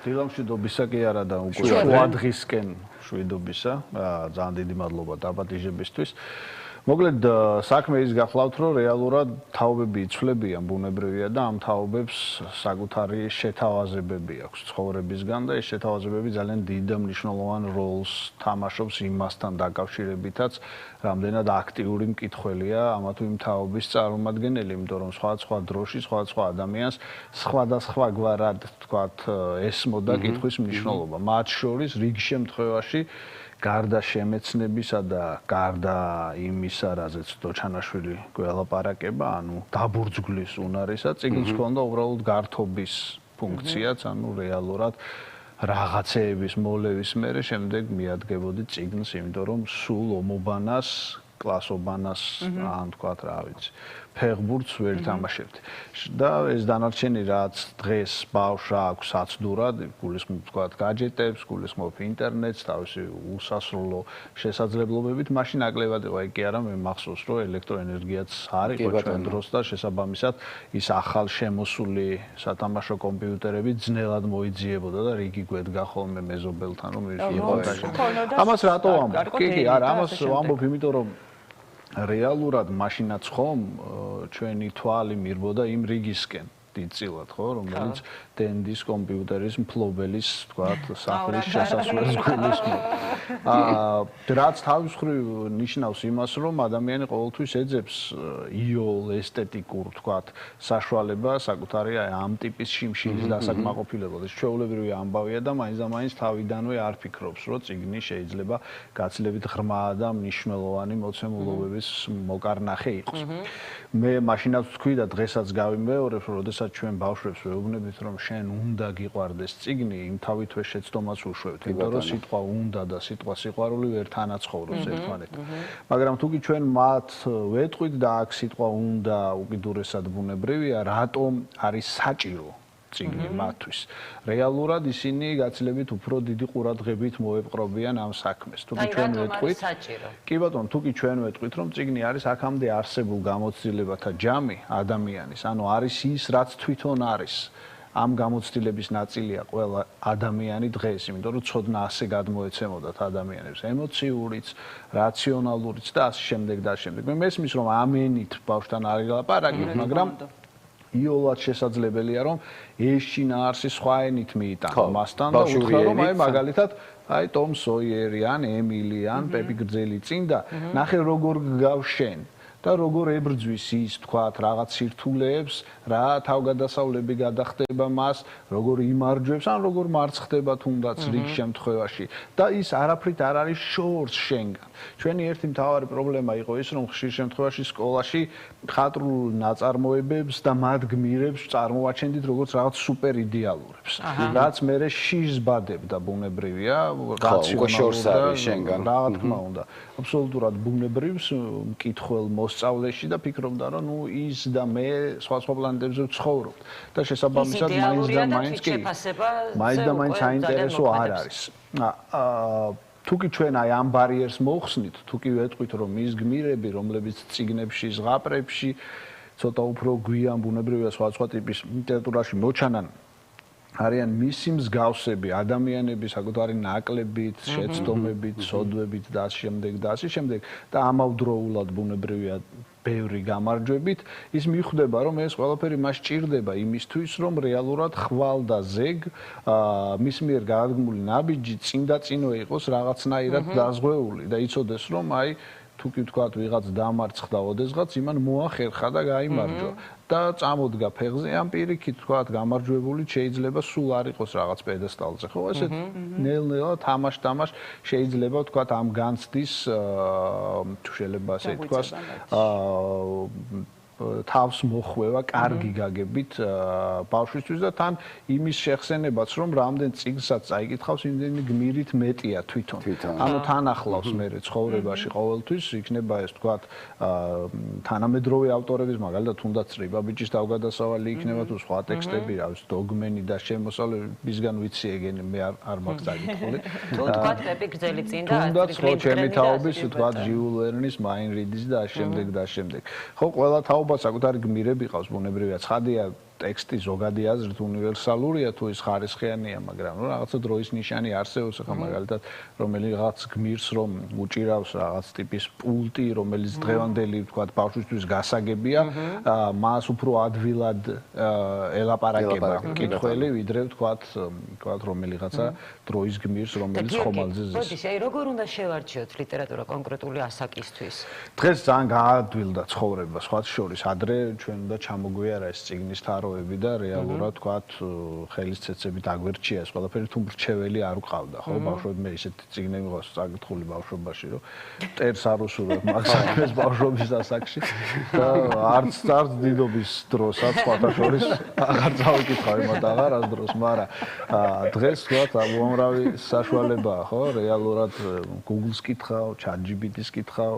დილამშვიდობისა კი არა და უკვე შუადღისკენ შვიდობისა. ძალიან დიდი მადლობა დაბადიჟებისთვის. მოკლედ საქმე ის გახლავთ, რომ რეალურად თაობები იცვლებიან ბუნებრივია და ამ თაობებს საკუთარი შეთავაზებები აქვს ცხოვრებისგან და ეს შეთავაზებები ძალიან დიდ და მნიშვნელოვან როლს თამაშობს იმასთან დაკავშირებითაც, რამდენად აქტიური მკითხველია ამა თუ იმ თაობის წარმომადგენელი, იმიტომ რომ სხვადასხვა დროში, სხვადასხვა ადამიანს სხვადასხვაგვარად, თქვათ, ესმოდა კითხვის მნიშვნელობა. მათ შორის რიგ შემთხვევაში გარდა შემეცნებისა და გარდა იმისა, რაზეც დოჩანაშვილი გველაპარაკება, ანუ დაბურძგლის უნარისა, წიგნს ჰქონდა უბრალოდ გართობის ფუნქციაც, ანუ რეალურად რაღაცეების მოლევის მერე შემდეგ მიადგებოდი წიგნს, იმიტომ რომ სულ ომობანას, კლასობანას, ან თქვათ რა ვიცი, ფეხბურთს ვერ თამაშებდი. და ეს დანარჩენი რაც დღეს ბავშვს აქვს აცდურად, გულისხმობ თქვათ гаджеტებს, გულისხმობ ინტერნეტს, თავისი უსასრულო შესაძლებლობებით, მაშინ ნაკლებად იყო, კი არა, მე მახსოვს, რომ ელექტროენერგიაც არ იყო ჩვენ დროს და შესაბამისად ის ახალ შემოსული სათამაშო კომპიუტერები ძნელად მოიძიებოდა და რიგი გვედგა ხოლმე მეზობელთან, რომ ის იყო და ამას რატო ვამბობ? კი, არა, ამას ვამბობ, იმიტომ რომ რეალურად მაშინაც ხომ ჩვენი თვალი მირბოდა იმ რიგისკენ დიდწილად, ხო, რომელიც დენდის კომპიუტერის მფლობელის, თქვათ, სახლის შესასვლელს გულისხმობს. რაც თავის მხრივ ნიშნავს იმას, რომ ადამიანი ყოველთვის ეძებს იოლ ესთეტიკურ, თქვათ, საშუალება საკუთარი ამ ტიპის შიმშილის დასაკმაყოფილებლად. ეს ჩვეულებრივი ამბავია და მაინც და მაინც თავიდანვე არ ფიქრობს, რომ წიგნი შეიძლება გაცილებით ღრმა და მნიშვნელოვანი მოცემულობების მოკარნახე იყოს. მე მაშინაც ვთქვი და დღესაც გავიმეორებ, რომ როდესაც ჩვენ ბავშვებს ვეუბნებით, რომ შენ უნდა გიყვარდეს წიგნი, იმ თავითვე შეცდომას უშვევთ, იმიტომ რომ სიტყვა უნდა და სიტყვა სიყვარული ვერ თანაცხოვრობს ერთმანეთთან. მაგრამ თუ კი ჩვენ მათ ვეტყვით და აქ სიტყვა უნდა უკიდურესად ბუნებრივია, რატომ არის საჭირო წიგნი მათთვის. რეალურად ისინი გაცილებით უფრო დიდი ყურადღებით მოეპყრობიან ამ საქმეს. თუ კი ჩვენ ვეტყვით, კი ბატონო, თუ კი ჩვენ ვეტყვით, რომ წიგნი არის აქამდე არსებულ გამოცდილებათა ჯამი ადამიანის, ანუ არის ის, რაც თვითონ არის. ამ გამოცდილების ნაწილია ყველა ადამიანი დღეს, იმიტომ რომ ცოდნა ასე გადმოეცემოდათ ადამიანებს, ემოციურიც, რაციონალურიც და ასე შემდეგ და ასე შემდეგ. მე მესმის, რომ ამენით ბავშვთან არ ილაპარაკით, მაგრამ იოლად შესაძლებელია, რომ ეს შინაარსი სხვა ენით მიიტანო მასთან და უთხრა, რომ აი მაგალითად, აი ტომ სოიერი ან ემილი ან პეპი გრძელი წინ და ნახე როგორ გგავს შენ და როგორ ებრძვის ის, თქვათ, რაღაც სირთულეებს, რა თავგადასავლები გადახდება მას, როგორ იმარჯვებს ან როგორ მარცხდება თუნდაც რიგ შემთხვევაში და ის არაფრით არ არის შორს შენგან. ჩვენი ერთი მთავარი პრობლემა იყო ის, რომ ხშირ შემთხვევაში სკოლაში მხატვრულ ნაწარმოებებს და მათ გმირებს წარმოვაჩენდით როგორც რაღაც სუპერ იდეალურებს, რაც მერე შიზბადებდა ბუნებრივია, რაციონალურად, რა თქმა უნდა, აბსოლუტურად ბუნებრივს მკითხველს სწავლეში და ფიქრობდა, რომ ნუ ის და მე სხვა პლანეტებზე ვცხოვრობთ და შესაბამისად მაინც და მაინც საინტერესო არ არის. თუ კი ჩვენ აი ამ ბარიერს მოხსნით, თუ კი ვეტყვით, რომ ის გმირები, რომლებიც წიგნებში, ზღაპრებში ცოტა უფრო გვიან ბუნებრივია სხვა ტიპის ლიტერატურაში მოჩანან, არიან მისი მსგავსები ადამიანების საკუთარი ნაკლებით, შეცდომებით, სოდვებით და ასე შემდეგ და ასე შემდეგ და ამავდროულად ბუნებრივია ბევრი გამარჯვებით, ის მიხვდება, რომ ეს ყველაფერი მას ჭირდება იმისთვის, რომ რეალურად ხვალ და ზეგ მის მიერ გადადგმული ნაბიჯი წინ და წინვე იყოს რაღაცნაირად დაზღვეული და იცოდეს, რომ აი თუ კი ვთქვათ, ვიღაც დამარცხდა ოდესღაც, იმან მოახერხა და გაიმარჯვა. და წამოდგა ფეხზე ამ პირიქით, თქვათ, გამარჯვებული შეიძლება სულ არ იყოს რაღაც პედესტალზე, ხო? ესეთ ნელ-ნელა თამაშ შეიძლება ვთქვათ ამ განცდის თუ შეიძლება ასე ითქვას, თავს მოხვევა კარგი გაგებით ბავშვისთვის და თან იმის შეხსენებაც, რომ რამდენ წიგნსაც წაიკითხავს, იმდენი გმირით მეტია თვითონ. ანუ თან ახლავს მე ცხოვრებაში ყოველთვის იქნება ეს თქვათ თანამედროვე ავტორების, მაგალითად, თუნდაც რიბაბიჯის თავგადასავალი იქნება თუ სხვა ტექსტები, რა ვიცი, დოგმენი და შემოსავლებისგან ვიცი ეგენი მე არ მაქვს წაკითხული. თუ თქვათ პეპი გრძელი წინ და თუნდაც ხო ჩემი თაობის თქვათ ჟიულ ვერნის, მაინ რიდის და ამ შემდეგ და ამ შემდეგ. ხო, ყველა თაობა საკუთარი გმირები ყავს ბუნებრივია. ცხადია ტექსტი ზოგადი აზრით უნივერსალურია თუ ის ხარისხიანია, მაგრამ რაღაცა დროის ნიშანი არსებობს, ახლა მაგალითად რომელიღაც გმირს რომ უჭირავს რაღაც ტიპის პულტი, რომელიც დღევანდელი ვთქვათ ბავშვისთვის გასაგებია, მას უფრო ადვილად ელაპარაკება კითხველი, ვიდრე ვთქვათ რომელიღაცა დროის გმირს, რომელიც ხომალდზე ზის. მოდი, აი როგორ უნდა შევარჩიოთ ლიტერატურა კონკრეტული ასაკისთვის? დღეს ძალიან გაადვილდა ცხოვრება, სხვათა შორის, ადრე ჩვენ უნდა ჩამოგვიარა ეს წიგნის თაროები და რეალურად ვთქვათ ხელისცეცებით აგვერჩია ეს ყველაფერი, თუ მრჩეველი არ ვყავდა, ხო? ბავშვები მე ისეთი წიგნები მიყავს წაკითხული ბავშვობაში, რომ ტერს არ უსურვებ მაგ საქმეს ბავშვობის ასაკში და არც დიდობის დროსაც სხვათა შორის აღარ წავიკითხავ იმათ აღარას დროს, მაგრამ დღეს ვთქვათ უამრავი საშუალებაა, ხო? რეალურად Google-ს კითხავ, ChatGPT-ს კითხავ,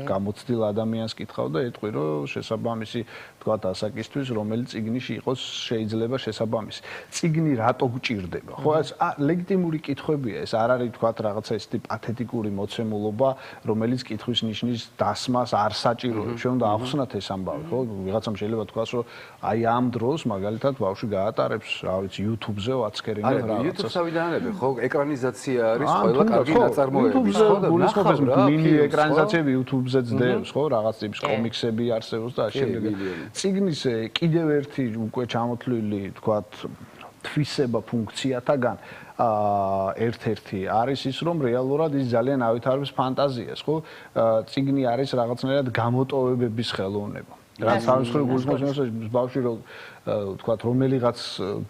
გამოცდილ ადამიანს კითხავ და ეტყვი, რომ შესაბამისი ვთქვათ ასაკისთვის, რომელი წიგნში იყოს შეიძლება შესაბამისი. წიგნი რატო გჭირდება? ხო, ეს ლეგიტიმური კითხვებია, ეს არ არის ვთქვათ რაღაცა ისეთი პათეტიკური მოცემულობა, რომელიც კითხვის ნიშნის დასმას არ საჭიროებს. ჩვენ უნდა ახსნათ ეს ამბავი, ხო? ვიღაცამ შეიძლება თქვას, რომ აი ამ დროს მაგალითად ბავშვი გაატარებს, რა ვიცი, YouTube-ზე ვაცქერინე რაღაცას. YouTube-სავიდან არები, ხო? ეკრანიზაცია არის ყველა კარგი ნაწარმოები, ხო? და გულისხმობს მინი ეკრანიზაციები YouTube-ზე ძდებს, ხო? რაღაც ტიპის კომიქსები არსებობს და შემდეგ. წიგნის კიდევ ერთი უკვე ჩამოთვლილი, ვთქვათ, თვისება ფუნქციათაგან ერთ-ერთი არის ის, რომ რეალურად ის ძალიან ავითარებს ფანტაზიას, ხო? წიგნი არის რაღაცნაირად გამოტოვებების ხელოვნება. რაც თავისუფლად გულისხმობს იმას, ბავშვი ვთქვათ, რომელიღაც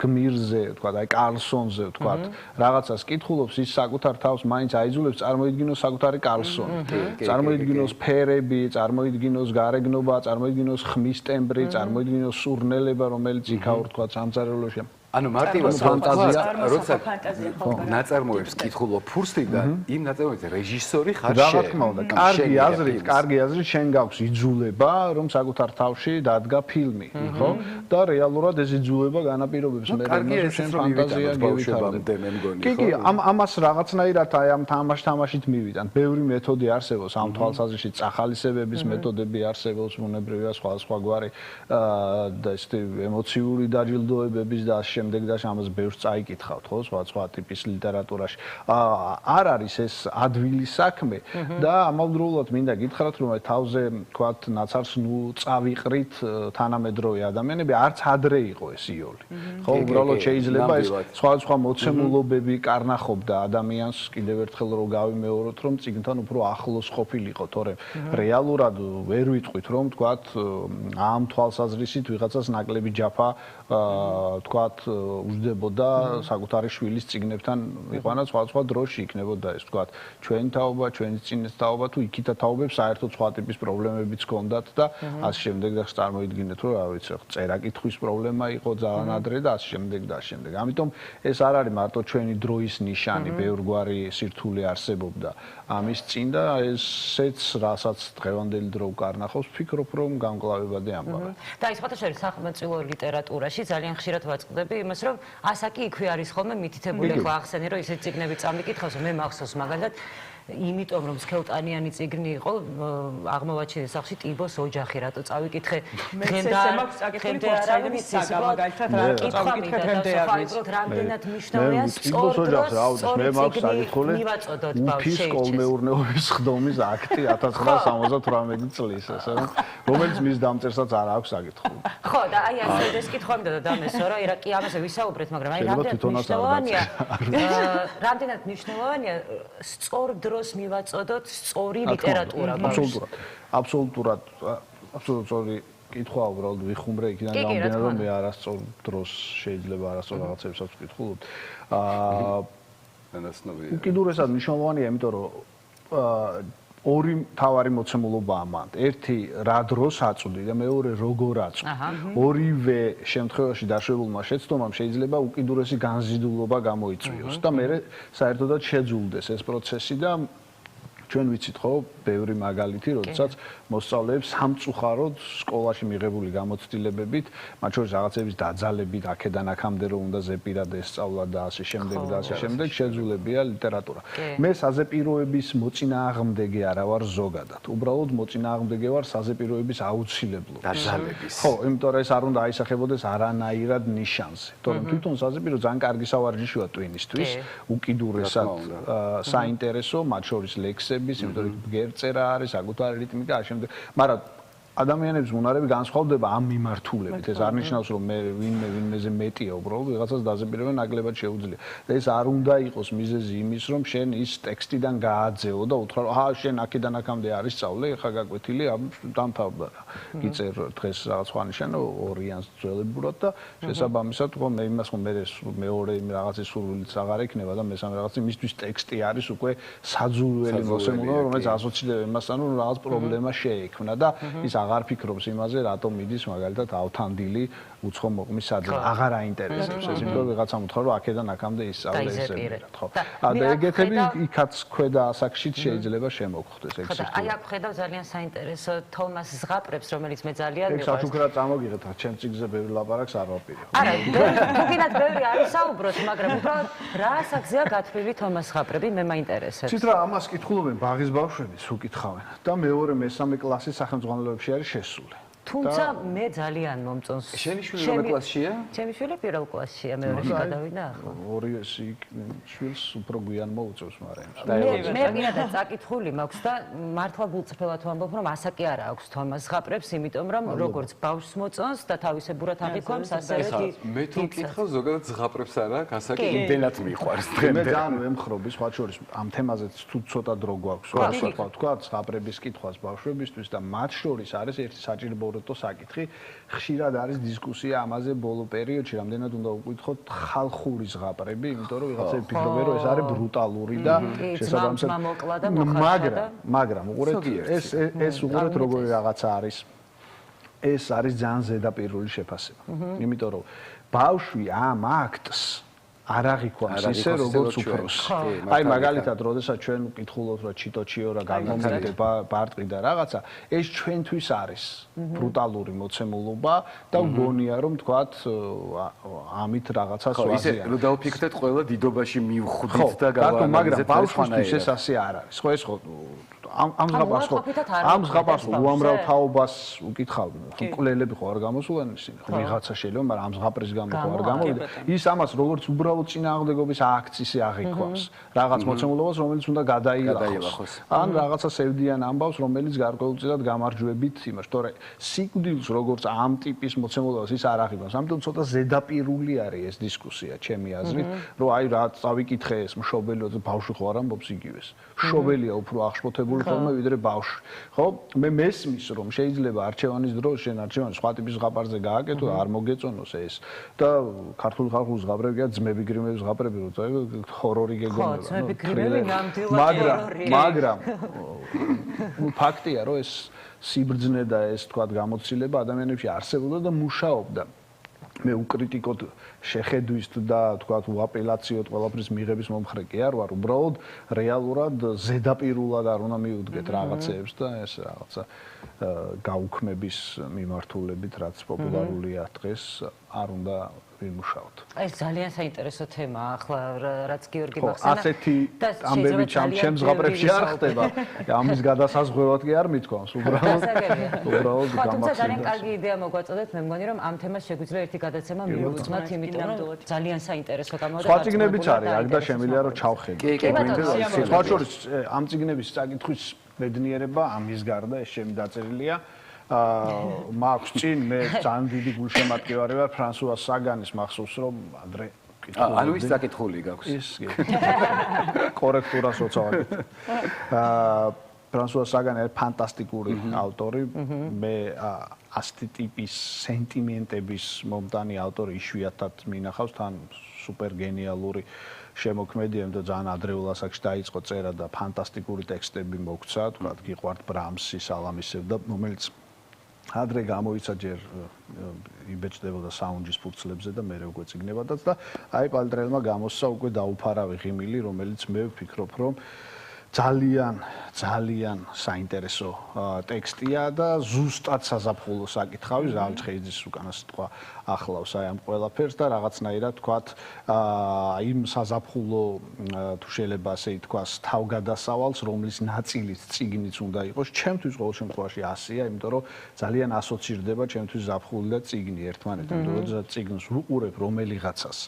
გმირზე, ვთქვათ, აი კარლსონზე, ვთქვათ, რაღაცას კითხულობს, ის საკუთარ თავს მაინც აიძულებს წარმოიდგინოს საკუთარი კარლსონი. წარმოიდგინოს ფერები, წარმოიდგინოს გარეგნობა, წარმოიდგინოს ხმის ტემბრი, წარმოიდგინოს სურნელება, რომელიც იქაურ, ვთქვათ, სამზარეულოში. ანუ მარტივად ფანტაზია, როცა ნაწარმოებს კითხულობ ფურსტიდან, იმ ნაწარმოებს რეჟისორი ხარ შენ. რა თქმა უნდა, კარგი აზრით, შენ გაქვს იძულება, რომ საკუთარ თავში დადგა ფილმი, ხო? და რეალურად ეს იძულება განაპირობებს მე შენ ფანტაზია გევითარდება. კი, ამას რაღაცნაირად აი ამ თამაშით მივიტან. ბევრი მეთოდი არსებობს, ამ თვალსაზრისით წახალისებების მეთოდები არსებობს, უნებრივია სხვადასხვაგვარი და ესეთი ემოციური დაჯილდოებების და შემდეგ და ამას ბევრს წაიკითხავთ, ხო, სხვა ტიპის ლიტერატურაში. არ არის ეს ადვილი საქმე და ამავდროულად მინდა გითხრათ, რომ თავზე, ვთქვათ, ნაცარს ნუ წავიყრით თანამედროვე ადამიანები, არც ადრე იყო ეს იოლი. ხო, უბრალოდ შეიძლება ეს სხვა მოცემულობები კარნახობდა ადამიანს კიდევ ერთხელ რო გავიმეოროთ, რომ წიგნთან უფრო ახლოს ყოფილიყო, თორემ რეალურად ვერ ვიტყვით, რომ ვთქვათ, ამ თვალსაზრისით ვიღაცას ნაკლები ჯაფა, ვთქვათ, უჯდებოდა საკუთარი შვილის წიგნებთან იყვანა სხვა დროში იქნებოდა ეს ვთქვათ ჩვენი თაობა, ჩვენი წინეს თაობა თუ იქითა თაობებს საერთოდ სხვა ტიპის პრობლემებიც ჰქონდათ და ასე შემდეგ და წარმოიდგინეთ რომ რა ვიცი წერა კითხვის პრობლემა იყო ძალიან ადრე და ასე შემდეგ და ასე შემდეგ. ამიტომ ეს არ არის მარტო ჩვენი დროის ნიშანი, ბევრგვარი სირთულე არსებობდა ამის წინ და ესეც რასაც დღევანდელი დრო უკარნახავს, ვფიქრობ რომ გამკლავებადი ამბავია. და ის ფოტოშორის სახელმწიფო ლიტერატურაში ძალიან ხშირად ვაწყდები იმას, რომ ასაკი იქვე არის ხოლმე მითითებული, ხო ახსენე, რომ ისეთი წიგნები წამიკითხავს, მე მახსოვს მაგალითად იმიტომ რომ სქელტანიანი წიგნი იყო აღმოვაჩინეს სახში ტიბოს ოჯახი რატო წავიკითხე დღემდე არ არის მაგალითად რა კითხავდა და რამდენად მნიშვნელოვანია სწორ დროს მე მაქვს საკითხული უფის კოლმეურნეობის ხდომის აქტი 1978 წლის ესე რომელიც მის დამწერსაც არ აქვს საკითხული ხო და აი ეს კითხვა მინდა და დამესო რა ირაკი ამაზე ვისაუბრეთ მაგრამ აი რამდენად მნიშვნელოვანია სწორ დროს მივაწოდოთ სწორი ლიტერატურა აბსოლუტურად აბსოლუტური კითხვა უბრალოდ ვიხუმრე იქიდან გამომდინარე რომ მე არასწორ დროს შეიძლება არასწორ რაღაცებსაც ვკითხულობ უკიდურესად მნიშვნელოვანია იმიტომ რომ ორი თავარი მოცემულობაა მან. ერთი რა დროს აწვდი და მეორე როგორ აწვდი. ორივე შემთხვევაში დაშვებულმა შეცდომამ შეიძლება უკიდურესი განზიდულობა გამოიწვიოს და მე საერთოდაც შეძულდეს ეს პროცესი და ჩვენ ვიცით ხო, ბევრი მაგალითი, როდესაც მოსწავლეებს სამწუხაროდ სკოლაში მიღებული გამოცდილებებით, მათ შორის რაღაცების დაძალებით, აქედან აქამდე რომ უნდა ზეპირად ესწავლა და ასე შემდეგ და ასე შემდეგ, შეძულებია ლიტერატურა. მე საზეპიროების მოწინააღმდეგე არა ვარ ზოგადად. უბრალოდ მოწინააღმდეგე ვარ საზეპიროების აუცილებლობის. დაძალების. ხო, იმიტომ რომ ეს არ უნდა აისახებოდეს არანაირად ნიშანზე. თორემ თვითონ საზეპირო ძალიან კარგი სავარჯიშოა ტვინისთვის, უკიდურესად საინტერესო, მათ შორის ლექსების, იმიტომ რომ გერწერა არის, საკუთარი რიტმიკა, ამ შემდეგ, მაგრამ ადამიანების უნარები განსხვავდება ამ მიმართულებით. ეს არ ნიშნავს, რომ მე ვინმეზე მეტია, უბრალოდ ვიღაცას დაზეპირება ნაკლებად შეუძლია. და ეს არ უნდა იყოს მიზეზი იმის, რომ შენ ის ტექსტიდან გააძეო და უთხრა, რომ შენ აქედან აქამდე არის სწავლე, ხა გაკვეთილი, დამთავრდა რა. გიწერ დღეს რაღაც ხვანიშანო ორიანს ძველებურად და შესაბამისად, ხო მე იმას ხო მე მეორე რაღაცის სურვილიც აღარ ექნება და მესამე რაღაცი მისთვის ტექსტი არის უკვე საძულველი მოსემულო, რომელიც ასოცირდება იმასთან, რომ რაღაც პრობლემა შეექმნა და ის აღარ ფიქრობს იმაზე, რატომ მიდის მაგალითად ავთანდილი უცხო მოყმის საძე. აღარ აინტერესებს ეს, იმიტომ რომ ვიღაცამ უთხრა, რომ აქედან აქამდე ისწავლე ესებერად, ხო. და ეგეთები იქაც ქვედა ასაკშიც შეიძლება შემოგხვდეს ეგ სიტყვა. აი აქ ხედავ ძალიან საინტერესო თომას ზღაპრებს, რომელიც მე ძალიან მიყვარს. ეგ საჩუქრად წამოგიღეთ, ჩემ წიგნზე ბევრი ლაპარაკს არ ვაპირებ. არა, თუკინაც ბევრი არის საუბროთ, მაგრამ უბრალოდ რა ასაკზეა გათვლილი თომას ზღაპრები, მე მაინტერესებს. ცით რა ამას კითხულობენ ბაღის ბავშვები, უკითხავენ და მეორე მესამე კლასის სახელმძღვანელოებში არის შესული. თუმცა მე ძალიან მომწონს. შენი შვილი რომელ კლასშია? ჩემი შვილი პირველ კლასშია, მეორეში გადავიდა ახლა. ორი შვილს უფრო გვიან მოუწევს, მაგრამ მე მინდა წაკითხული მაქვს და მართლა გულწრფელად ვამბობ, რომ ასაკი არა აქვს თომას ზღაპრებს, იმიტომ რომ როგორც ბავშვს მოწონს და თავისებურად აღიქვამს, ასევე მე თუ მკითხავ ზოგადად ზღაპრებს არა, ასაკი იმდენად მიყვარს დღემდე. მე ძალიან ვემხრობი, სხვა შორის ამ თემაზეც თუ ცოტა დრო გვაქვს, ასე ვთქვა, ზღაპრების კითხვას ბავშვებისთვის და მათ შორის არის ერთი საჭირო то საკითხი ხშირად არის დისკუსია ამაზე ბოლო პერიოდში რამდენად უნდა უკითხოთ ხალხური ზღაპრები, იმიტომ რომ ვიღაცები ფიქრობენ რომ ეს არის ბრუტალური და შესაბამისად მაგრამ უყურეთ ეს უყურეთ როგორი რაღაცა არის ეს არის ძალიან ზედაპირული შეფასება იმიტომ რომ ბავშვი ამ აქტს არ აღიქვამს ისე როგორც უფროს. აი მაგალითად, როდესაც ჩვენ ვკითხულობთ რა ჩიტოჩიო რა გამომდინება ბარტყი და რაღაცა, ეს ჩვენთვის არის ბრუტალური მოცემულობა და გონია რომ თქვათ ამით რაღაცას ვაზიანებთ. ისე რომ დავფიქრდეთ ყველა დიდობაში მივხვდით და გავანალიზეთ, მაგრამ ბავშვისთვის ეს ასე არ არის. ხო ეს ხო ამ ზღაპარს უამრავ თაობას უკითხავდნენ. ხო კვლელები ხო არ გამოსულან ისინი. ხო ვიღაცა შეიძლება, მაგრამ ამ ზღაპრის გამო ხო არ გამოვიდა. ის ამას როგორც უბრალოდ წინააღმდეგობის აქტს ისე აღიქვამს. რაღაც მოცემულობას, რომელიც უნდა გადაილახოს. ან რაღაცა სევდიან ამბავს, რომელიც გარკვეულწილად გამარჯვებით იმას, თორე სიკვდილს როგორც ამ ტიპის მოცემულობას ის არ აღიქვამს. ამიტომ ცოტა ზედაპირული არის ეს დისკუსია, ჩემი აზრით, რომ აი რა წავიკითხე ეს მშობელი ბავშვი ხო არ ამბობს იგივეს. მშობელია უფრო აღშფოთებული ხოლმე ვიდრე ბავშვი. ხო? მე მესმის რომ შეიძლება არჩევანის დროს შენ არჩევანი სხვა ტიპის ზღაპარზე გააკეთო, არ მოგეწონოს ეს. და ქართული ხალხური ზღაპრებია ძმები გრიმების ზღაპრები, როცა ჰორორი გეგონება. ძმები გრიმები ნამდვილად მაგრამ ფაქტია რომ ეს სიბრძნე და ეს თქვა გამოცდილება ადამიანებში არსებობდა და მუშაობდა. მე უკრიტიკოდ შეხედვის და თქვა უაპელაციოდ ყველაფრის მიღების მომხრე კი არ ვარ, უბრალოდ რეალურად ზედაპირულად არ უნდა მიუდგეთ რაღაცეებს და ეს რაღაცა გაუქმების მიმართულებით, რაც პოპულარულია დღეს, არ უნდა ვიმუშაოთ. ეს ძალიან საინტერესო თემაა, ახლა რაც გიორგი მახსენა. ასეთი ამბები ჩემ ზღაპრებში არ ხდება. ამის გადასაზღვევად კი არ მithქვამს, უბრალოდ გამახსენდა. თუმცა ძალიან კარგი იდეა მოგვაწოდეთ, მე მგონი რომ ამ თემას შეგვიძლია ერთი გადაცემა მივუძღვნათ, იმიტომ რომ ძალიან საინტერესო გამოდის. სხვა წიგნებიც არის, აქ და შემიძლია რომ ჩავხედო. სხვა შორის ამ წიგნების წაკითხვის ბედნიერება ამის გარდა ეს ჩემი დაწერილია. მაქვს წინ მე ძალიან დიდი გულშემატკივარი ვარ ფრანსუა საგანის მახსოვს რომ ადრე ანუ ის საკითხული გაქვს ის კორექტურას უწავდით ფრანსუა საგანი არის ფანტასტიკური ავტორი მე ასეთი ტიპის სენტიმენტების მომტანი ავტორი იშვიათად მინახავს თან სუპერ გენიალური შემოქმედია და ძალიან ადრეულ ასაკში დაიწყო წერა და ფანტასტიკური ტექსტები მოგცა თქვა გიყვართ ბრამსი სალამისებ და რომელიც ადრე გამოიცა ჯერ იბეჭდებოდა საუნჯის ფურცლებზე და მე უკვე წიგნებადაც და აი პალტრელმა გამოსცა უკვე დაუფარავი ღიმილი რომელიც მე ვფიქრობ რომ ძალიან საინტერესო ტექსტია და ზუსტად საზაფხულო საკითხავი ზალჩხეიძის უკანა სიტყვა ახლავს აი ამ ყველაფერს და რაღაცნაირად თქვათ იმ საზაფხულო თუ შეიძლება ასე ითქვას თავგადასავალს რომლის ნაწილიც წიგნიც უნდა იყოს ჩემთვის ყოველ შემთხვევაში 100-ია იმიტომ რომ ძალიან ასოცირდება ჩემთვის ზაფხული და წიგნი ერთმანეთთან იმიტომ რომ წიგნს ვუყურებ რომელიღაცას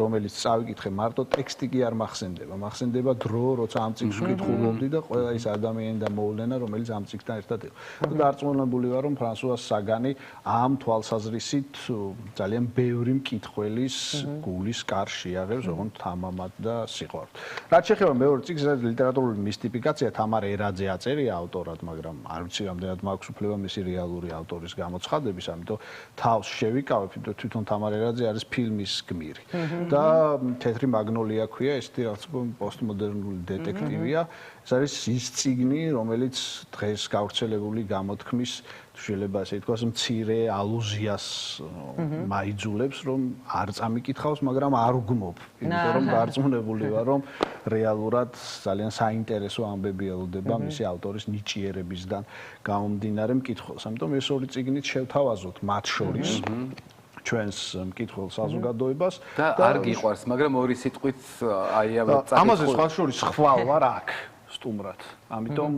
რომელიც წავიკითხე მარტო ტექსტი კი არ მახსენდება დრო როცა ამ წიგნს ვკითხულობდი და ყველა ის ადამიანი და მოვლენა რომელიც ამ წიგნთან ერთად იყო და დარწმუნებული ვარ რომ ფრანსუა საგანი ამ თვალსაზრისით ძალიან ბევრი მკითხველის გულის კარს შეაღებს ოღონდ თამამად და სიყვარულით. რაც შეეხება მეორე წიგნს ლიტერატურული მისტიფიკაცია თამარ ერაძე აწერია ავტორად, მაგრამ არ ვიცი რამდენად მაქვს უფლება მისი რეალური ავტორის გამოცხადების, ამიტომ თავს შევიკავებ, იმიტომ თვითონ თამარ ერაძე არის ფილმის გმირი. და თეთრი მაგნოლია ქვია, ესეთი რაღაც პოსტმოდერნული დეტექტივია. ეს არის ის წიგნი, რომელიც დღეს გავრცელებული გამოთქმის შეიძლება ასე ითქვას მცირე ალუზიას მაიძულებს, რომ არ წამიკითხავს, მაგრამ არ უგმობ. იმიტომ რომ დარწმუნებული ვარ, რომ რეალურად ძალიან საინტერესო ამბები ელოდება მისი ავტორის ნიჭიერებისგან გამომდინარე მკითხველს. ამიტომ ეს ორი წიგნით შევთავაზოთ მათ შორის ჩვენს მკითხველ საზოგადოებას და არ გიყვარს, მაგრამ ორი სიტყვით აი ამაზე სხვა შორის ხვალ ვარ აქ სტუმრად. ამიტომ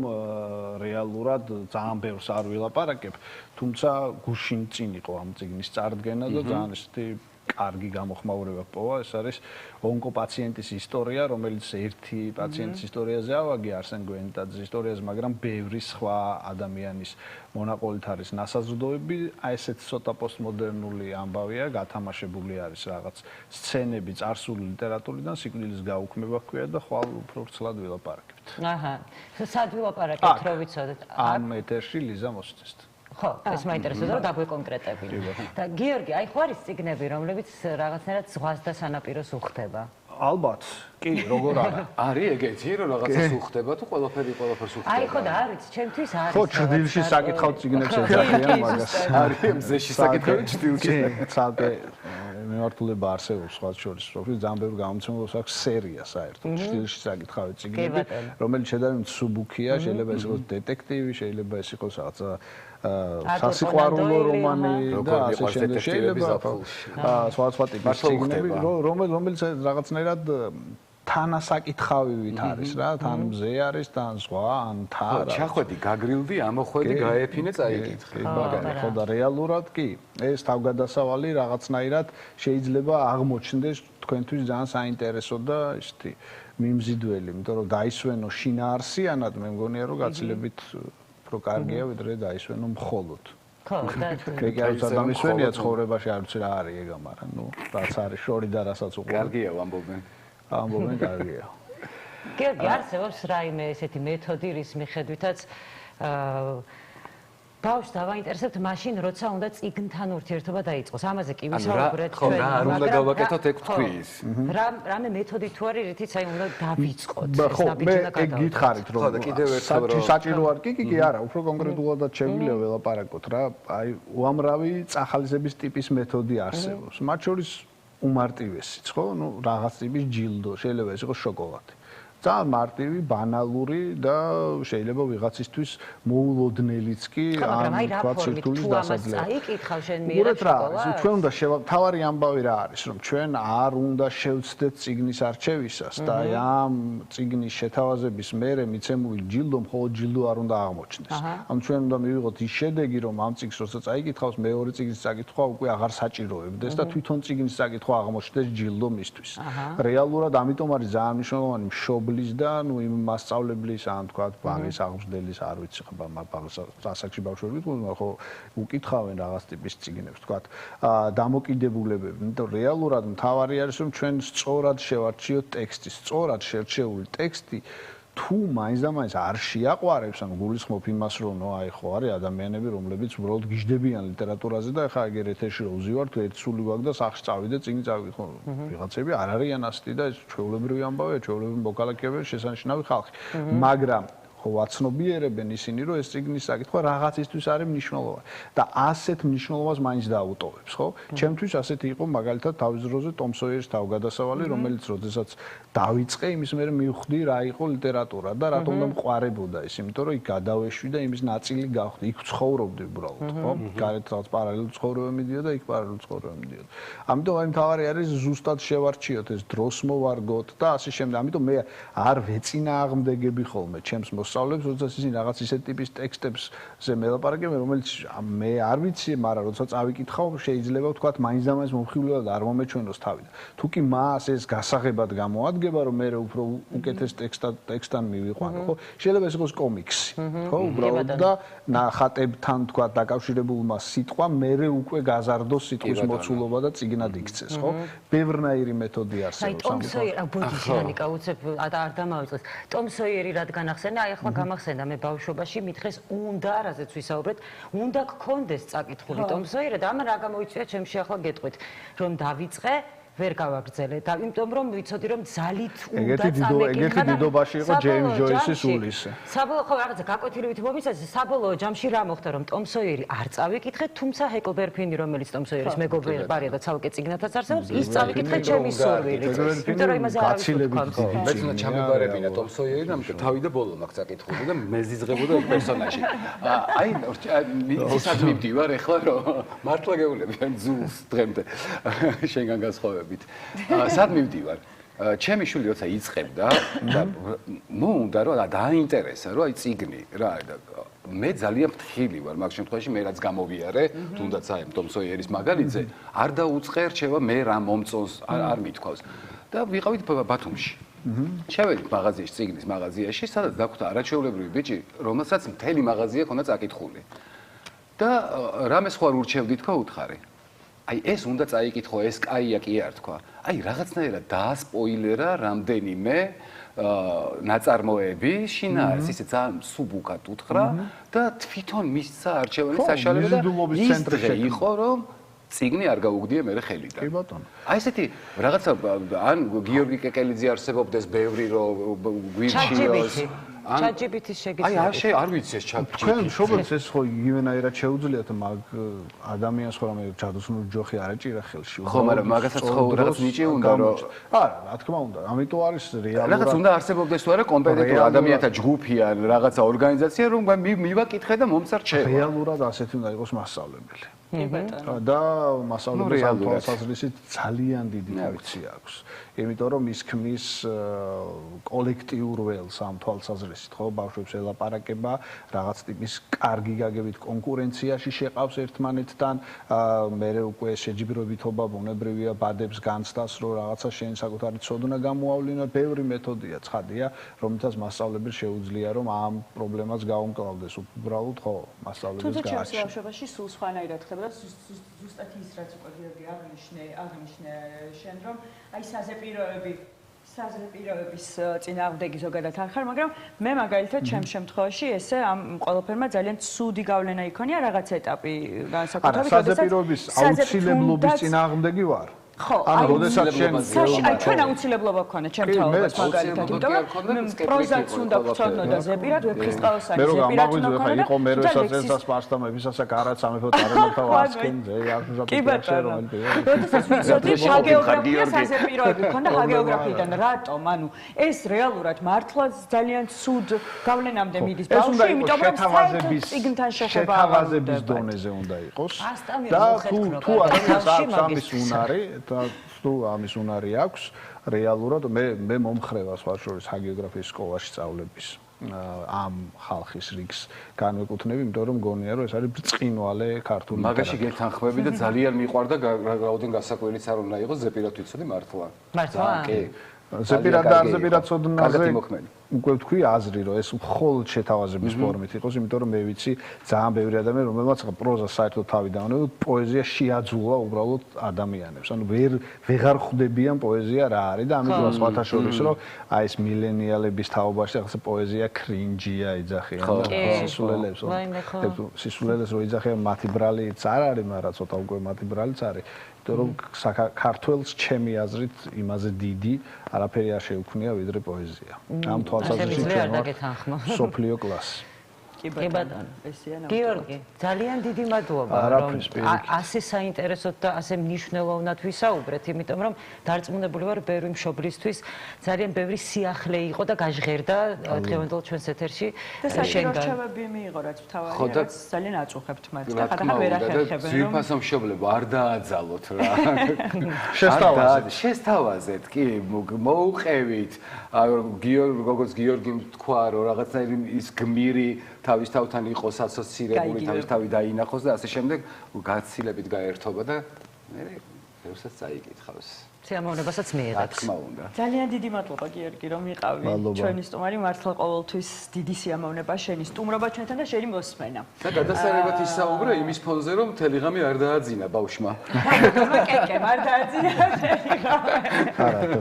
რეალურად ძალიან ბევრს არ ვილაპარაკებ, თუმცა გუშინ წინ იყო ამ წიგნის წარდგენა და ძალიან ისეთი კარგი გამოხმაურება პოვა, ეს არის ონკოპაციენტის ისტორია, რომელიც ერთი პაციენტის ისტორიაზე ავაგე არსენ გვენეტაძის ისტორიაზე, მაგრამ ბევრი სხვა ადამიანის მონაყოლით არის ნასაზრდოები, აი ესეც ცოტა პოსტმოდერნული ამბავია, გათამაშებული არის რაღაც სცენები წარსული ლიტერატურიდან, სიკვდილის გაუქმება ჰქვია და ხვალ უფრო ვრცლად ვილაპარაკებთ. აჰა. სად ვილაპარაკებთ, რო ვიცოდეთ? ამ ეთერში ლიზა მოსწესთ. ხო, ეს მაინტერესებს რომ დაგვეკონკრეტებინე. და გიორგი, აი ხო არის წიგნები, რომლებიც რაღაცნაირად ზღვას და სანაპიროს უხდება? ალბათ, კი, როგორ არა. არის ეგეთი რომ რაღაცას უხდება თუ ყველაფერს უხდება. აი ხო და არ ვიცი, ჩემთვის არის. ხო, ჭრდილში საკითხავ წიგნებს ეძახიან მაგას. არის მზეში საკითხავი ჭრდილში. ცალკე მიმართულება არსებობს სხვა შორის, რომელიც ძალიან ბევრი გამომცემლობს აქვს სერია საერთოდ. ჭრდილში საკითხავი წიგნები, რომელიც შედარებით სუბუქია, შეიძლება ეს იყოს დეტექტივი, შეიძლება ეს იყოს რაღაცა სასიყვარულო რომანი და ასე შემდეგ. შეიძლება სხვა ტიპის წიგნები, რომელიც რაღაცნაირად თანასაკითხავივით არის რა, თან მზე არის, თან ზღვა, ან თარა. ჩახვედი, გაგრილდი, ამოხვედი, გაეფინე, წაიკითხე. მაგარი ხო და რეალურად კი, ეს თავგადასავალი რაღაცნაირად შეიძლება აღმოჩნდეს თქვენთვის ძალიან საინტერესო და ისეთი მიმზიდველი, იმიტომ რომ დაისვენო შინაარსიანად, მე მგონია რომ გაცილებით უფრო კარგია ვიდრე დაისვენო მხოლოდ. ხო, და ეგ არის ადამიანია ცხოვრებაში არ ვიცი რა არის ეგ, მაგრამ ნუ რაც არის შორი და რასაც უყურებ. კარგია ამბობენ. ამბობენ კარგია. გიორგი, არსებობს რაიმე ესეთი მეთოდი, რის მიხედვითაც ბავშვს დავაინტერესებთ მაშინ, როცა უნდა წიგნთან ურთიერთობა დაიწყოს. ამაზე კი ვისაუბრეთ ჩვენ. რა უნდა გავაკეთოთ ეგ თქვი ის. რამე მეთოდი თუ არის, რითიც აი უნდა დავიწყოთ. ხო, მე ეგ გითხარით რომ საჭირო არ კი არა, უფრო კონკრეტულადაც შეგვიძლია ველაპარაკოთ რა. აი უამრავი წახალისების ტიპის მეთოდი არსებობს. მათ შორის უმარტივესიც, ხო? ნუ რაღაც ტიპის ჯილდო, შეიძლება ეს იყოს შოკოლადი. ძალიან მარტივი, ბანალური და შეიძლება ვიღაცისთვის მოულოდნელიც კი ან თქვა სირთულის დასაძლევად. აიკითხავ შენ მიერებ შოკოლადს? ჩვენ უნდა თავარი ამბავი რა არის, რომ ჩვენ არ უნდა შევცდეთ წიგნის არჩევისას და ამ წიგნის შეთავაზების მერე მიცემული ჯილდო მხოლოდ ჯილდო არ უნდა აღმოჩნდეს. ანუ ჩვენ უნდა მივიღოთ ის შედეგი, რომ ამ წიგნს როცა წაიკითხავს, მეორე წიგნის წაკითხვა უკვე აღარ საჭიროებდეს და თვითონ წიგნის წაკითხვა აღმოჩნდეს ჯილდო მისთვის. რეალურად ამიტომ არის ძალიან მნიშვნელოვანი მშობლის და ნუ იმ მასწავლებლის ან თქვა ბაღის აღმზრდელის არ ვიცი ხება ბაღის ასაკში ბავშვები მაგრამ ხო უკითხავენ რაღაც ტიპის წიგნებს თქვა დამოკიდებულებები იმიტომ რეალურად მთავარი არის რომ ჩვენ სწორად შევარჩიოთ ტექსტი სწორად შერჩეული ტექსტი თუ მაინც და მაინც არ შეაყვარებს ან გულისხმობ იმას რომ ნო აი ხო არის ადამიანები რომლებიც უბრალოდ გიждდებიან ლიტერატურაზე და ეხა ეგერ ეთერში რო ვზივართ ერთ სული გვაქვს და სახში წავიდე წიგნი წავიდე ხო ვიღაცები არ არიან ასეთი და ეს ჩვეულებრივი ამბავია ჩვეულებრივი მოქალაქეები შესანიშნავი ხალხი მაგრამ ხო ვაცნობიერებენ ისინი რომ ეს წიგნის საკითხვა რაღაცისთვის არის მნიშვნელოვანი და ასეთ მნიშვნელობას მაინც დაუტოვებს ხო ჩემთვის ასეთი იყო მაგალითად თავის დროზე ტომ სოიერის თავგადასავალი რომელიც როდესაც დავიწყე იმის მერე მივხვდი რა იყო ლიტერატურა და რატომ უნდა მყარებოდა ის იმიტომ რომ იქ გადავეშვი და იმის ნაწილი გავხდი იქ ცხოვრობდი უბრალოდ ხო გარეთ რაღაც პარალელურ ცხოვრება მიდიოდა იქ პარალელურ ცხოვრება მიდიოდა ამიტომ აი მთავარი არის ზუსტად შევარჩიოთ ეს დროს მოვარგოთ და ასე შემდეგ ამიტომ მე არ ვეწინააღმდეგები ხოლმე ჩემს მოსწავლეებს როდესაც ისინი რაღაც ისეთ ტიპის ტექსტებზე მელაპარაკებენ რომელიც მე არ ვიცი მაგრამ როდესაც ავიკითხავ შეიძლება ვთქვათ მაინც და მაინც მომხიბვლად არ მომეჩვენოს თავი თუ კი მას ეს გასაღებად გამოადგება რომ მე უფრო უკეთეს ტექსტთან მივიყვანო ხო შეიძლება ეს იყოს კომიქსი ხო უბრალოდ და ნახატებთან თქვა დაკავშირებულმა სიტყვა მერე უკვე გაზარდოს სიტყვის მოცულობა და წიგნად იქცეს ხო ბევრნაირი მეთოდი არსებობს აი ტომ სოიერი ბოდიში ანიკა უცებ არ დამავიწყეს ტომ სოიერი რადგან ახსენა აი ახლა გამახსენდა მე ბავშვობაში მითხეს უნდა რაზეც ვისაუბრეთ უნდა გქონდეს წაკითხული ტომ სოიერი და ამან რა გამოიწვია ჩემში ახლა გეტყვით რომ დავიწყე ვერ გავაგრძელე და იმიტომ რომ ვიცოდი რომ ძალით უნდა წამეკითხა ეგეთი დიდობაში იყო ჯეიმს ჯოისის ულისე საბოლოო ხო რაღაცა გაკვეთილივით მომიცეს საბოლოო ჯამში რა მოხდა რომ ტომ სოიერი არ წავიკითხე თუმცა ჰეკლბერფინი რომელიც ტომ სოიერის მეგობარია და ცალკე წიგნათაც არსებობს ის წავიკითხე ჩემი სურვილით იმიტომ რომ იმაზე არავის მეც უნდა ჩამებარებინა ტომ სოიერი და თავი და ბოლო მაქვს წაკითხული და მეზიზღებოდა ეს პერსონაჟი აი ისად მივდივარ ეხლა რომ მართლა გეულები ან ზულს დღემდე შენგან განსხვავებით სად მივდივარ ჩემი შვილი როცა იწყებდა და მოუნდა რომ დააინტერესა რომ აი წიგნი რა და მე ძალიან ფრთხილი ვარ მაგ შემთხვევაში მე რაც გამოვიარე თუნდაც აი ტომ სოიერის მაგალითზე არ დაუწყე რჩევა მე რა მომწონს არ მithქვავს და ვიყავით ბათუმში შევედით მაღაზიაში წიგნის მაღაზიაში სადაც დაგვხვდა არაჩვეულებრივი ბიჭი რომელსაც მთელი მაღაზია ჰქონდა წაკითხული და რამეს ხო არ ურჩევდი თქვა უთხარი აი ეს უნდა წაიკითხო ეს კაია კი არ თქვა აი რაღაცნაირად დაასპოილერა რამდენიმე ნაწარმოები შინაარს ისე ძალიან სუბუქად უთხრა და თვითონ მისცა არჩევანის საშუალება და ის დღე იყო რომ წიგნი არ გაუგდია მე ხელიდან კი ბატონო აი ესეთი რაღაცა ან გიორგი კეკელიძე არსებობდეს ბევრი რომ გვირჩიოს ChatGPT-ის შეგიძლიათ. აი არ ვიცი ეს ChatGPT. თქვენ მშობელს ეს ხო იგივენაირად შეუძლიათ მაგ ადამიანს ხო რამე ჯადოსნური ჯოხი არ ეჭირა ხელში. ხო, მაგრამ მაგასაც ხო რაღაც ნიჭი უნდა რომ არა, რა თქმა უნდა. ამიტომ არის რეალურად რაღაც უნდა არსებობდეს თუ არა კომპეტენტური ადამიანთა ჯგუფი ან რაღაცა ორგანიზაცია რომ მივაკითხე და მომსარჩევა. რეალურად ასეთი უნდა იყოს მასწავლებელი. და მასწავლებლის ამ თვალსაზრისით ძალიან დიდი ფუნქცია აქვს. იმიტომ რომ ის ქმნის კოლექტიურ ველს ამ თვალსაზრისით, ხო, ბავშვებს ელაპარაკება, რაღაც ტიპის კარგი გაგებით კონკურენციაში შეყავს ერთმანეთთან, მერე უკვე შეჯიბრებითობა ბუნებრივია ბადებს განცდას, რომ რაღაცა შენ საკუთარი ცოდნა გამოავლინო, ბევრი მეთოდია, ცხადია, რომელთაც მასწავლებელს შეუძლია რომ ამ პრობლემას გაუმკლავდეს, უბრალოდ ხო, მასწავლებელს გააჩნია. თუმცა ჩემს ბავშვობაში სულ სხვანაირად ხდება და ზუსტად ის რაც უკვე გიორგი აღნიშნე შენ რომ აი საზრაპიროების წინააღმდეგი ზოგადად არ ხარ, მაგრამ მე მაგალითად ჩემს შემთხვევაში ესე ამ ყველაფერმა ძალიან ცუდი გავლენა იქონია რაღაც ეტაპი განსაკუთრებით, როდესაც საზრაპიროების აუცილებლობის წინააღმდეგი ვარ. ხო, ანუ როდესაც შენ აი ჩვენ აუცილებლობა გქონდა ჩემ თაობას მაგალითად, იმიტომ რომ პროზაც უნდა გწოდნო და ზეპირად ვეფხისტყაოსანი ზეპირად უნდა გქონოდა. იყო მე როდესაც ესას პასტამებისასა გარაც სამეფო წარუმატა ვასკენ ზე აკუზატია რომელი. როდესაც ვიცოდი ჰაგეოგრაფია საზეპიროები გქონდა ჰაგეოგრაფიიდან, რატომ? ანუ ეს რეალურად მართლა ძალიან ცუდ გავლენამდე მიდის ბავშვი, იმიტომ რომ წიგნთან შეხება შეთავაზების დონეზე უნდა იყოს. და თუ ადამიანს აქვს ამის უნარი და თუ ამის უნარი აქვს რეალურად მე მომხრევას ვარ შორის ჰაგეოგრაფიის სკოლაში სწავლების ამ ხალხის რიგს განვეკუთვნები, იმიტომ რომ მგონია რომ ეს არის ბრწყინვალე ქართული მაგაში გეთანხმები და ძალიან მიყვარდა რაოდენ გასაკვირიც არ უნდა იყოს ზეპირად ვიცოდი მართლა. მართლა? კი. ზეპირად და ზეპირად ცოდნაზე უკვე ვთქვი აზრი რომ ეს მხოლოდ შეთავაზების ფორმით იყოს, იმიტომ რომ მე ვიცი ძალიან ბევრი ადამიანი რომელმაც პროზა საერთოდ თავიდან უნდა პოეზია შეაძულა უბრალოდ ადამიანებს. ანუ ვეღარ ხვდებიან პოეზია რა არის და ამიტომ სხვათა შორის რომ აი ეს მილენიალების თაობაში ახლა პოეზია კრინჯია იძახიან სისულელებს. სისულელეს რო იძახიან მათი ბრალიც არ არის, მაგრამ ცოტა უკვე მათი ბრალიც არის. იმიტომ რომ საქართველოს ჩემი აზრით იმაზე დიდი არაფერი არ შეუქმნია ვიდრე პოეზია. ამ თვალსაზრისით ჩვენ სოფლიო კლასი. კი ბატონო, ესეა ნამდვილად. გიორგი, ძალიან დიდი მადლობა, რომ ასე საინტერესოდ და ასე მნიშვნელოვნად ვისაუბრეთ, იმიტომ რომ დარწმუნებული ვარ, ბევრი მშობლისთვის ძალიან ბევრი სიახლე იყო და გაჟღერდა დღევანდელ ჩვენს ეთერში. და საჭირო რჩევები მიიღო, რაც თავარია, რაც ძალიან აწუხებთ მათ და ხათახა ვერ ახერხებენ, რომ ძვირფასო მშობლებო, არ დააძალოთ რა. შესთავაზეთ, კი, მოუყევით. გიორგი, როგორც გიორგიმ თქვა, რომ რაღაცნაირი ის გმირი თავის თავთან იყოს ასოცირებული, თავის თავი დაინახოს და ასე შემდეგ გაცილებით გაერთობა და მე როსაც წაიკითხავს. სიამოვნებასაც მიიღებს. თქმა უნდა. ძალიან დიდი მადლობა გიორგი, რომ იყავი. ჩვენი სტუმარი მართლა ყოველთვის დიდი სიამოვნება შენი სტუმრობა ჩვენთან და შენი მოსმენა. და გადასარევად ისაუბრა იმის ფონზე, რომ მთელი ღამე არ დააძინა ბავშვმა. კეკე, არ დააძინა მთელი ღამე. არა,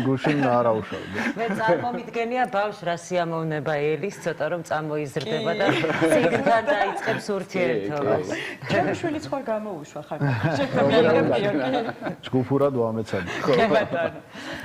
გუშინ არა უშავდა. მე წარმომიდგენია ბავშვს რა სიამოვნება ელის, ცოტა რომ წამოიზრდება და ციგნთან დაიწყებს ურთიერთობას. ჩემი შვილი სხვა გამოუშვა ხარ. შექმნილი გიორგი. ჯგუფურად ვამეცადი. კი ბატონო.